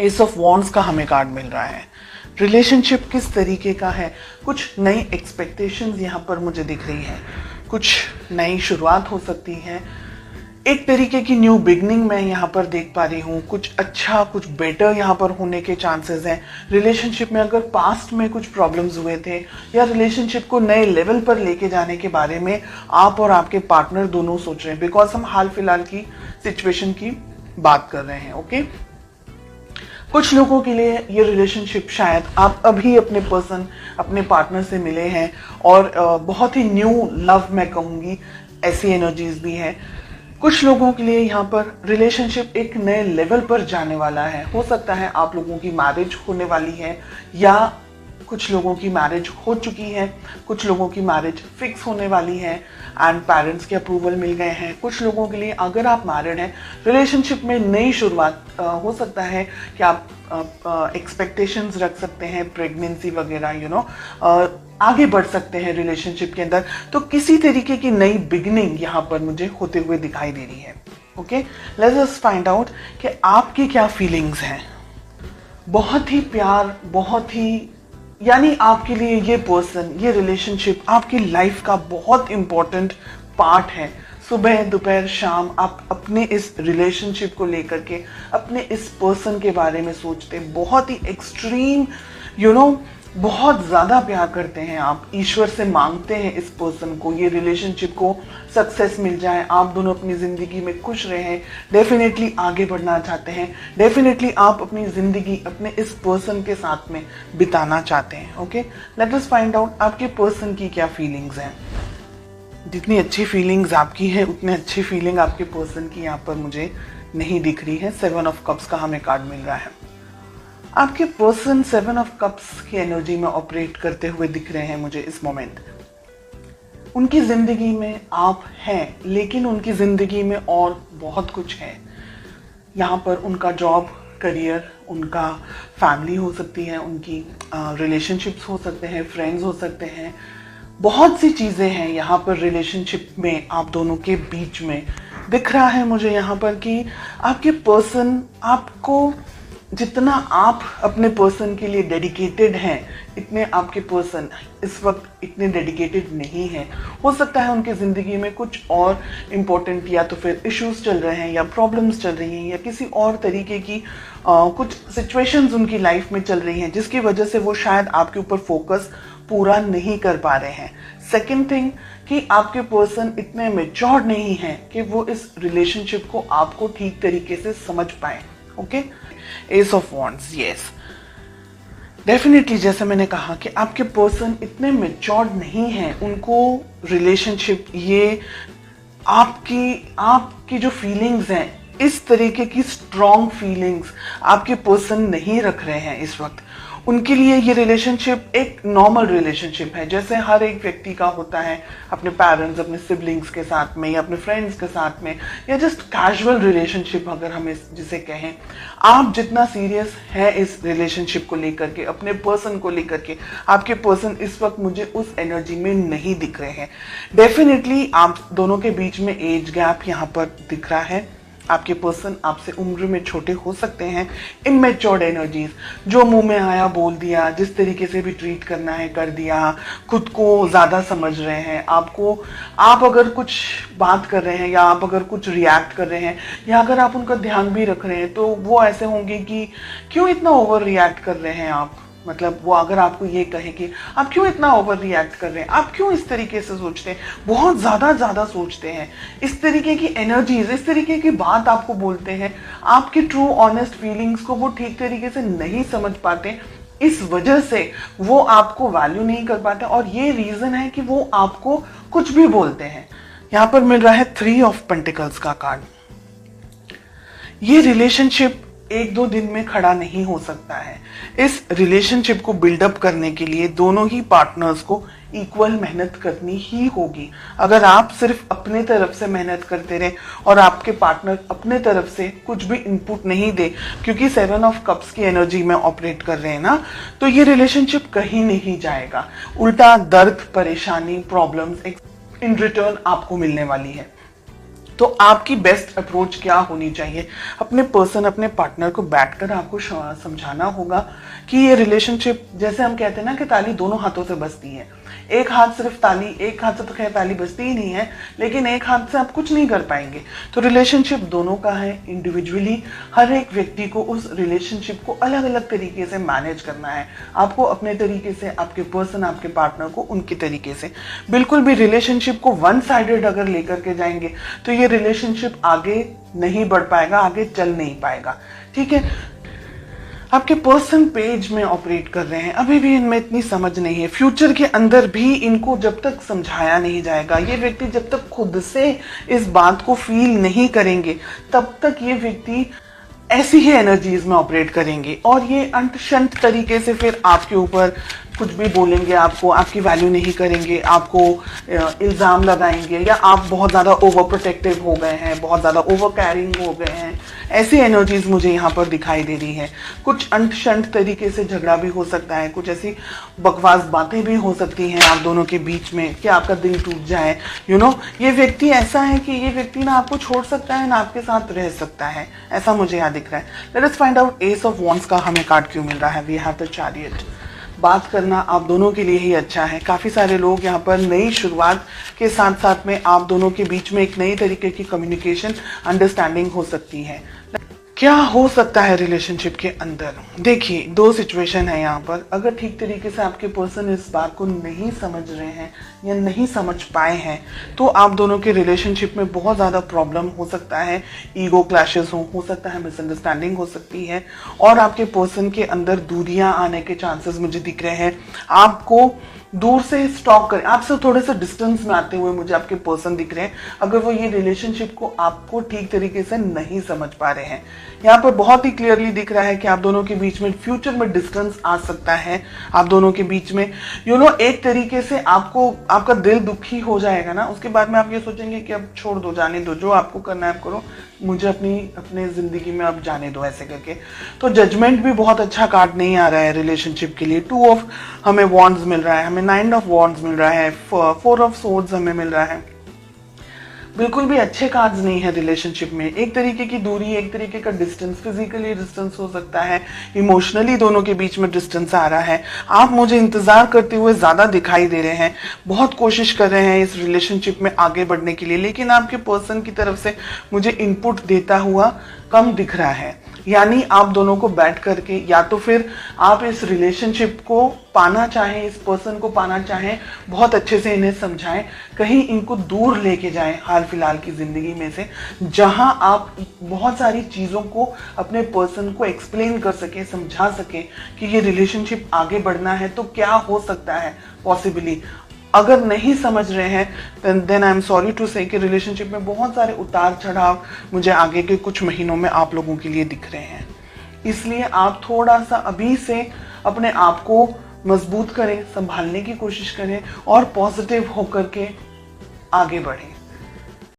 S of wands का हमें card मिल रहा है। रिलेशनशिप किस तरीके का है, कुछ नई एक्सपेक्टेशंस यहाँ पर मुझे दिख रही है, कुछ नई शुरुआत हो सकती है, एक तरीके की न्यू बिगनिंग मैं यहाँ पर देख पा रही हूँ, कुछ अच्छा कुछ बेटर यहाँ पर होने के चांसेस हैं। रिलेशनशिप में अगर पास्ट में कुछ प्रॉब्लम्स हुए थे या रिलेशनशिप को नए लेवल पर लेके जाने के बारे में आप और आपके पार्टनर दोनों सोच रहे हैं, बिकॉज हम हाल फिलहाल की सिचुएशन की बात कर रहे हैं। ओके, कुछ लोगों के लिए ये रिलेशनशिप शायद आप अभी अपने पर्सन अपने पार्टनर से मिले हैं और बहुत ही न्यू लव मैं कहूँगी, ऐसी एनर्जीज भी है। कुछ लोगों के लिए यहाँ पर रिलेशनशिप एक नए लेवल पर जाने वाला है। हो सकता है आप लोगों की मैरिज होने वाली है या कुछ लोगों की मैरिज हो चुकी है, कुछ लोगों की मैरिज फिक्स होने वाली है एंड पेरेंट्स के अप्रूवल मिल गए हैं। कुछ लोगों के लिए अगर आप मैरिड हैं, रिलेशनशिप में नई शुरुआत हो सकता है कि आप एक्सपेक्टेशंस रख सकते हैं, प्रेगनेंसी वगैरह आगे बढ़ सकते हैं रिलेशनशिप के अंदर। तो किसी तरीके की नई बिगनिंग यहाँ पर मुझे होते हुए दिखाई दे रही है। Okay, let's just find out कि आपकी क्या फीलिंग्स हैं। बहुत ही प्यार, बहुत ही यानी आपके लिए ये पर्सन, ये रिलेशनशिप आपकी लाइफ का बहुत इंपॉर्टेंट पार्ट है। सुबह दोपहर शाम आप अपने इस रिलेशनशिप को लेकर के, अपने इस पर्सन के बारे में सोचते, बहुत ही एक्सट्रीम बहुत ज़्यादा प्यार करते हैं आप, ईश्वर से मांगते हैं इस पर्सन को, ये रिलेशनशिप को सक्सेस मिल जाए, आप दोनों अपनी ज़िंदगी में खुश रहें, डेफिनेटली आगे बढ़ना चाहते हैं, डेफिनेटली आप अपनी ज़िंदगी अपने इस पर्सन के साथ में बिताना चाहते हैं। Okay, late us find out आपके पर्सन की क्या फीलिंग्स हैं। जितनी अच्छी फीलिंग्स आपकी है उतनी अच्छी फीलिंग आपके पर्सन की यहाँ पर मुझे नहीं दिख रही है। 7 ऑफ कप्स का हमें कार्ड मिल रहा है। आपके पर्सन 7 ऑफ कप्स की एनर्जी में ऑपरेट करते हुए दिख रहे हैं मुझे इस मोमेंट। उनकी जिंदगी में आप हैं, लेकिन उनकी जिंदगी में और बहुत कुछ है। यहाँ पर उनका जॉब, करियर, उनका फैमिली हो सकती है, उनकी रिलेशनशिप्स हो सकते हैं, फ्रेंड्स हो सकते हैं, बहुत सी चीज़ें हैं यहाँ पर रिलेशनशिप में आप दोनों के बीच में। दिख रहा है मुझे यहाँ पर कि आपके पर्सन आपको, जितना आप अपने पर्सन के लिए डेडिकेटेड हैं, इतने आपके पर्सन इस वक्त इतने डेडिकेटेड नहीं हैं। हो सकता है उनकी ज़िंदगी में कुछ और इम्पोर्टेंट या तो फिर इश्यूज चल रहे हैं या प्रॉब्लम्स चल रही हैं या किसी और तरीके की कुछ सिचुएशंस उनकी लाइफ में चल रही हैं, जिसकी वजह से वो शायद आपके ऊपर फोकस पूरा नहीं कर पा रहे हैं। सेकेंड थिंग कि आपके पर्सन इतने मैच्योर नहीं हैं कि वो इस रिलेशनशिप को आपको ठीक तरीके से समझ पाए। Okay, S of wands, yes, definitely जैसे मैंने कहा कि आपके पर्सन इतने मैच्योर नहीं हैं, उनको रिलेशनशिप, ये आपकी जो फीलिंग्स हैं, इस तरीके की स्ट्रॉन्ग फीलिंग्स आपके पर्सन नहीं रख रहे हैं इस वक्त। उनके लिए ये रिलेशनशिप एक नॉर्मल रिलेशनशिप है, जैसे हर एक व्यक्ति का होता है अपने पेरेंट्स, अपने सिबलिंग्स के साथ में या अपने फ्रेंड्स के साथ में, या जस्ट कैजुअल रिलेशनशिप अगर हम जिसे कहें। आप जितना सीरियस है इस रिलेशनशिप को लेकर के, अपने पर्सन को लेकर के, आपके पर्सन इस वक्त मुझे उस एनर्जी में नहीं दिख रहे हैं। डेफिनेटली आप दोनों के बीच में एज गैप यहाँ पर दिख रहा है। आपके पर्सन आपसे उम्र में छोटे हो सकते हैं। इमैच्योर्ड एनर्जीज, जो मुंह में आया बोल दिया, जिस तरीके से भी ट्रीट करना है कर दिया, खुद को ज़्यादा समझ रहे हैं। आप अगर कुछ बात कर रहे हैं या आप अगर कुछ रिएक्ट कर रहे हैं या अगर आप उनका ध्यान भी रख रहे हैं, तो वो ऐसे होंगे कि क्यों इतना ओवर रिएक्ट कर रहे हैं आप। मतलब वो अगर आपको ये कहे कि आप क्यों इतना ओवर रिएक्ट कर रहे हैं, आप क्यों इस तरीके से सोचते हैं, बहुत ज़्यादा सोचते हैं, इस तरीके की एनर्जीज, इस तरीके की बात आपको बोलते हैं, आपकी ट्रू ऑनेस्ट फीलिंग्स को वो ठीक तरीके से नहीं समझ पाते, इस वजह से वो आपको वैल्यू नहीं कर पाते। और ये रीज़न है कि वो आपको कुछ भी बोलते हैं। यहाँ पर मिल रहा है 3 ऑफ पेंटिकल्स का कार्ड। ये रिलेशनशिप 1-2 दिन में खड़ा नहीं हो सकता है। इस रिलेशनशिप को बिल्डअप करने के लिए दोनों ही पार्टनर्स को इक्वल मेहनत करनी ही होगी। अगर आप सिर्फ अपने तरफ से मेहनत करते रहे और आपके पार्टनर अपने तरफ से कुछ भी इनपुट नहीं दे, क्योंकि 7 ऑफ कप्स की एनर्जी में ऑपरेट कर रहे हैं ना, तो ये रिलेशनशिप कहीं नहीं जाएगा। उल्टा दर्द, परेशानी, प्रॉब्लम्स इन रिटर्न आपको मिलने वाली है। तो आपकी बेस्ट अप्रोच क्या होनी चाहिए? अपने पर्सन, अपने पार्टनर को बैठकर आपको समझाना होगा कि ये रिलेशनशिप, जैसे हम कहते हैं ना कि ताली दोनों हाथों से बजती है। एक हाथ सिर्फ ताली, एक हाथ से तो खैर ताली बजती ही नहीं है, लेकिन एक हाथ से आप कुछ नहीं कर पाएंगे। तो रिलेशनशिप दोनों का है। इंडिविजुअली हर एक व्यक्ति को उस रिलेशनशिप को अलग अलग तरीके से मैनेज करना है। आपको अपने तरीके से, आपके पर्सन, आपके पार्टनर को उनके तरीके से। बिल्कुल भी रिलेशनशिप को वन साइडेड अगर लेकर के जाएंगे तो ये रिलेशनशिप आगे नहीं बढ़ पाएगा, आगे चल नहीं पाएगा। ठीक है, आपके पर्सन पेज में ऑपरेट कर रहे हैं, अभी भी इनमें इतनी समझ नहीं है। फ्यूचर के अंदर भी इनको जब तक समझाया नहीं जाएगा, ये व्यक्ति जब तक खुद से इस बात को फील नहीं करेंगे, तब तक ये व्यक्ति ऐसी ही एनर्जीज में ऑपरेट करेंगे और ये अंत शंत तरीके से फिर आपके ऊपर कुछ भी बोलेंगे, आपको, आपकी वैल्यू नहीं करेंगे, आपको इल्ज़ाम लगाएंगे, या आप बहुत ज़्यादा ओवर प्रोटेक्टिव हो गए हैं, बहुत ज़्यादा ओवर कैरिंग हो गए हैं। ऐसी एनर्जीज मुझे यहाँ पर दिखाई दे रही हैं। कुछ अंत शंत तरीके से झगड़ा भी हो सकता है, कुछ ऐसी बकवास बातें भी हो सकती हैं आप दोनों के बीच में कि आपका दिल टूट जाए। ये व्यक्ति ऐसा है कि ये व्यक्ति ना आपको छोड़ सकता है ना आपके साथ रह सकता है, ऐसा मुझे यहाँ दिख रहा है। Let us find out ace of wands का हमें कार्ड क्यों मिल रहा है। We have the chariot. बात करना आप दोनों के लिए ही अच्छा है। काफ़ी सारे लोग यहाँ पर नई शुरुआत के साथ साथ में आप दोनों के बीच में एक नई तरीके की कम्युनिकेशन, अंडरस्टैंडिंग हो सकती है। क्या हो सकता है रिलेशनशिप के अंदर? देखिए, दो सिचुएशन है यहाँ पर। अगर ठीक तरीके से आपके पर्सन इस बात को नहीं समझ रहे हैं या नहीं समझ पाए हैं तो आप दोनों के रिलेशनशिप में बहुत ज़्यादा प्रॉब्लम हो सकता है। ईगो क्लैशेस हो सकता है, मिसअंडरस्टैंडिंग हो सकती है और आपके पर्सन के अंदर दूरियां आने के चांसेस मुझे दिख रहे हैं। आपको दूर से स्टॉक करें, आपसे थोड़े से डिस्टेंस में आते हुए मुझे आपके पर्सन दिख रहे हैं, अगर वो ये रिलेशनशिप को आपको ठीक तरीके से नहीं समझ पा रहे हैं। यहाँ पर बहुत ही क्लियरली दिख रहा है कि आप दोनों के बीच में फ्यूचर में डिस्टेंस आ सकता है। आप दोनों के बीच में एक तरीके से आपका दिल दुखी हो जाएगा ना, उसके बाद में आप ये सोचेंगे कि अब छोड़ दो, जाने दो, जो आपको करना है आप करो, मुझे अपने जिंदगी में अब जाने दो, ऐसे करके। तो जजमेंट भी बहुत अच्छा कार्ड नहीं आ रहा है रिलेशनशिप के लिए। 2 ऑफ हमें वॉन्ड्स मिल रहा है, हमें 9 ऑफ वॉन्ड्स मिल रहा है, 4 ऑफ सोर्ड्स हमें मिल रहा है। बिल्कुल भी अच्छे कार्ड्स नहीं है रिलेशनशिप में। एक तरीके की दूरी, एक तरीके का डिस्टेंस, फिजिकली डिस्टेंस हो सकता है, इमोशनली दोनों के बीच में डिस्टेंस आ रहा है। आप मुझे इंतजार करते हुए ज्यादा दिखाई दे रहे हैं, बहुत कोशिश कर रहे हैं इस रिलेशनशिप में आगे बढ़ने के लिए, लेकिन आपके पर्सन की तरफ से मुझे इनपुट देता हुआ कम दिख रहा है। यानी आप दोनों को बैठ करके, या तो फिर आप इस रिलेशनशिप को पाना चाहें, इस पर्सन को पाना चाहें, बहुत अच्छे से इन्हें समझाएं, कहीं इनको दूर लेके जाएं हाल फिलहाल की जिंदगी में से, जहां आप बहुत सारी चीजों को अपने पर्सन को एक्सप्लेन कर सके, समझा सके कि ये रिलेशनशिप आगे बढ़ना है तो क्या हो सकता है पॉसिबली। अगर नहीं समझ रहे हैं then I am sorry to say कि रिलेशनशिप में बहुत सारे उतार चढ़ाव मुझे आगे के कुछ महीनों में आप लोगों के लिए दिख रहे हैं। इसलिए आप थोड़ा सा अभी से अपने आप को मजबूत करें, संभालने की कोशिश करें और पॉजिटिव होकर के आगे बढ़ें।